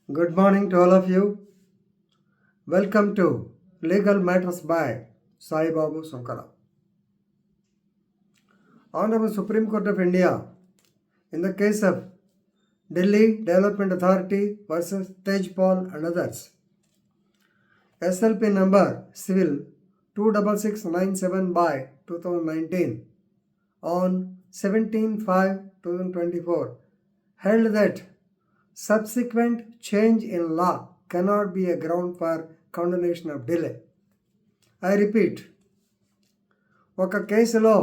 Good morning to all of you. Welcome to Legal Matters by Sai Babu Sankara. Honorable Supreme Court of India, in the case of Delhi Development Authority versus Tejpal and others, SLP number Civil 26697 by 2019 on 17/5/2024 held that subsequent change in law cannot be a ground for condonation of delay. I repeat, ఒక కేసులో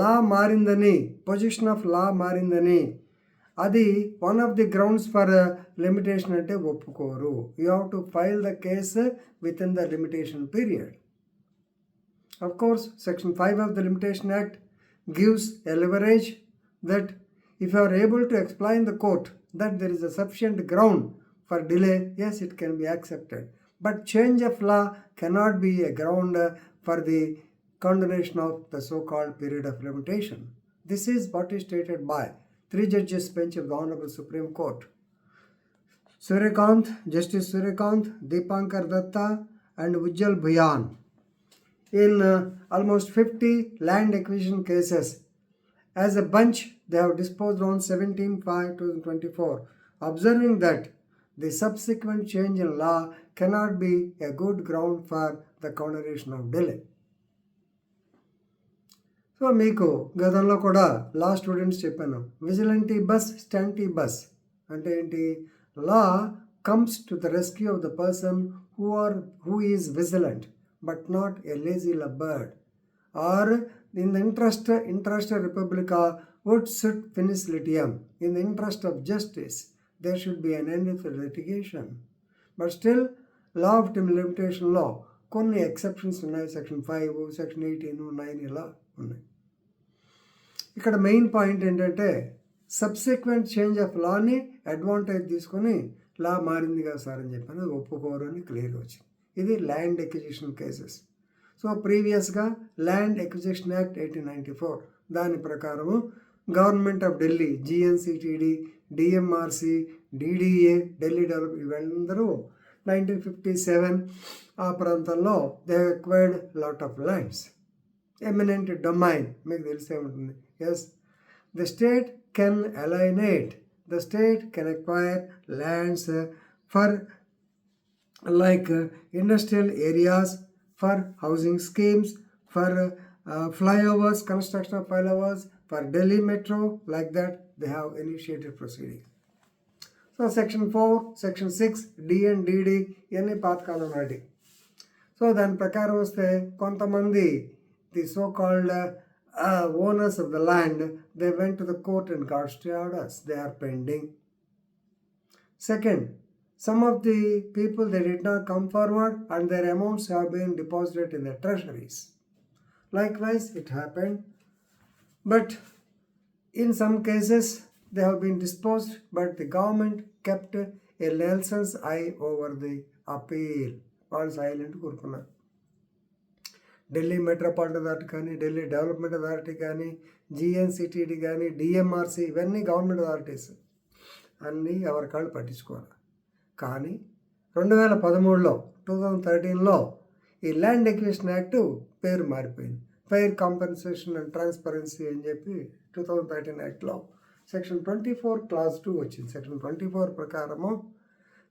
లా మారిందని, position of law మారిందని, అది one of the grounds for limitation అంటే ఒప్పుకోరు. You have to file the case with in the limitation period. Of course, Section 5 of the Limitation Act gives a leverage that if you are able to explain the court that there is a sufficient ground for delay, yes, it can be accepted. But change of law cannot be a ground for the condonation of the so-called period of limitation. This is what is stated by 3 judges bench of the Honorable Supreme Court. Justice Suryakant, Deepankar Datta and Ujjal Bhuyan. In almost 50 land acquisition cases, as a bunch, they have disposed on 17/5/2024, observing that the subsequent change in law cannot be a good ground for the condonation of delay. So మీకు గతంలో కూడా లా students చెప్పాను, విజిలెంటీ bus స్టాంటీ బస్ అంటే ఏంటి? Law comes to the rescue of the person who is vigilant but not a lazy bird, or in the interest of Republica would sit finis litium. In the interest of justice, there should be an end to litigation. But still, law of limitation law, కొన్ని exceptions ఉన్నాయి. Section 5, section 18, 9 ఇలా ఉన్నాయి. ఇక్కడ main point ఏంటంటే subsequent change of లాని advantage తీసుకొని లా మారింది కదా sir అని చెప్పని ఒప్పుకోరు అని క్లియర్ వచ్చింది. ఇది ల్యాండ్ ఎక్విజిషన్ కేసెస్. సో ప్రీవియస్గా ల్యాండ్ ఎక్విజిషన్ యాక్ట్ 1894 దాని ప్రకారము government of Delhi, GNCTD, DMRC, DDA, Delhi develop ఇవందరూ 1957 ఆ ప్రాంతంలో they acquired lot of lands. Eminent domain మీకు తెలిసే ఉంటుంది. Yes, the state can alienate, the state can acquire lands for like industrial areas, for housing schemes, for flyovers, construction of flyovers, for Delhi Metro, like that they have initiated proceedings. So Section 4, Section 6, D and DD ఇవన్నీ పాతకాలం నాటి. So దాని ప్రకారం వస్తే కొంతమంది the so called owners of the land, they went to the court and got stay orders. They are pending. Second, some of the people, they did not come forward and their amounts have been deposited in the treasuries. Likewise, it happened. But in some cases, they have been disposed, but the government kept a Nelson's eye over the appeal. All silent కూరుకున్నారు. Delhi metropolitan authority కానీ, Delhi development authority కానీ, GNCTD కానీ, DMRC ఇవన్నీ government authorities అన్నీ ఎవరి కాళ్ళు పట్టించుకోవాలి. కానీ 2013లో 2013లో ఈ ల్యాండ్ ఎక్విజిషన్ యాక్ట్ పేరు మారిపోయింది. ఫెయిర్ కాంపెన్సేషన్ అండ్ ట్రాన్స్పరెన్సీ అని చెప్పి 2013 యాక్ట్లో సెక్షన్ 24 క్లాజ్ 2 వచ్చింది. సెక్షన్ 24 ప్రకారము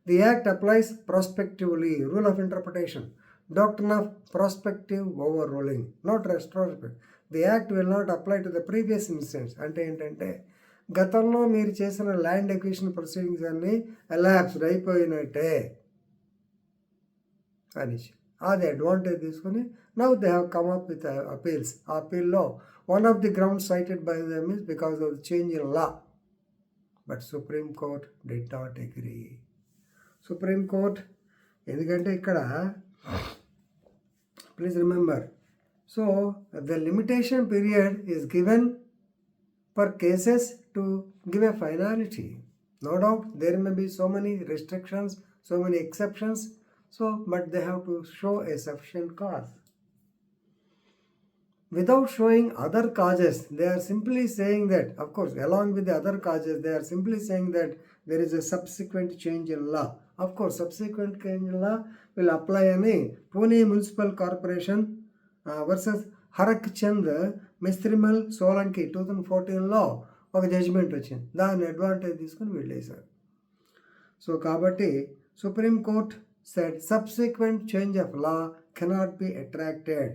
the act applies prospectively, rule of interpretation, doctrine of prospective overruling, not retrospective. The act will not apply to the previous instance. అంటే ఏంటంటే గతంలో మీరు చేసిన ల్యాండ్ ఎక్విజిషన్ ప్రొసీడింగ్స్ అన్నీ ఎలాప్స్డ్ అయిపోయినట్టే అని అది అడ్వాంటేజ్ తీసుకుని now they have come up with appeals. ఆ అపీల్లో one of the grounds cited by them is because of the change in law. But supreme court did not agree. Supreme court ఎందుకంటే ఇక్కడ please remember, so the limitation period is given for cases to give a finality. No doubt there may be so many restrictions, so many exceptions, but they have to show a sufficient cause. Without showing other causes, they are simply saying that, of course, along with the other causes, they are simply saying that there is a subsequent change in law. Of course, subsequent change in law will apply అని Pune municipal corporation versus Harak Chand Mistrimal Solanki 2014లో ఒక judgment వచ్చింది. దాన్ని advantage తీసుకుని వీళ్ళేశారు. So కాబట్టి supreme court said subsequent change of law cannot be attracted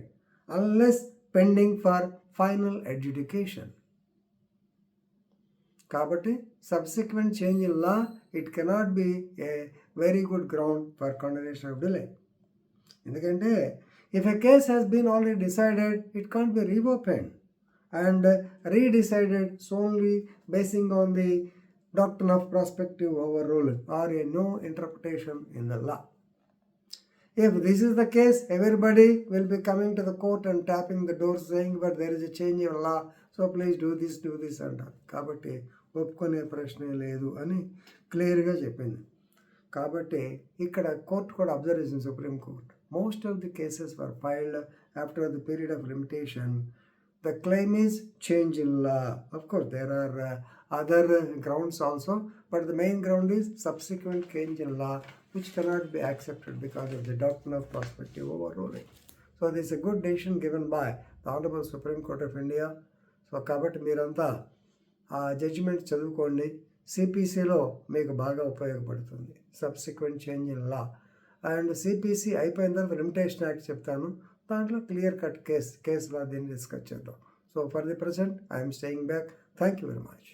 unless pending for final adjudication. కాబట్టి subsequent change in law it cannot be a very good ground for condonation of delay. ఎందుకంటే if a case has been already decided it can't be reopen and redecided solely basing on the doctrine of prospective overruling or a no interpretation in the law. If this is the case, everybody will be coming to the court and tapping the door saying, but there is a change in law, so please do this అంటారు. కాబట్టి ఒప్పుకునే ప్రశ్నే లేదు అని క్లియర్గా చెప్పింది. కాబట్టి ఇక్కడ కోర్టు కూడా అబ్జర్వ్ చేసింది supreme court. Most of the cases were filed after the period of limitation. The claim is change in law. Of course, there are other grounds also, but the main ground is subsequent change in law, which cannot be accepted because of the doctrine of prospective overruling. So, this is a good decision given by the Honorable Supreme Court of India. So, కాబట్టి మీరంతా ఆ judgement చదువుకోండి. సిపిసిలో మీకు బాగా ఉపయోగపడుతుంది subsequent change in law. And CPC అయిపోయిన తర్వాత limitation act చెప్తాను, దాంట్లో క్లియర్ కట్ కేసులో దీన్ని డిస్కస్ చేద్దాం. So for the present I'm staying back. Thank you very much.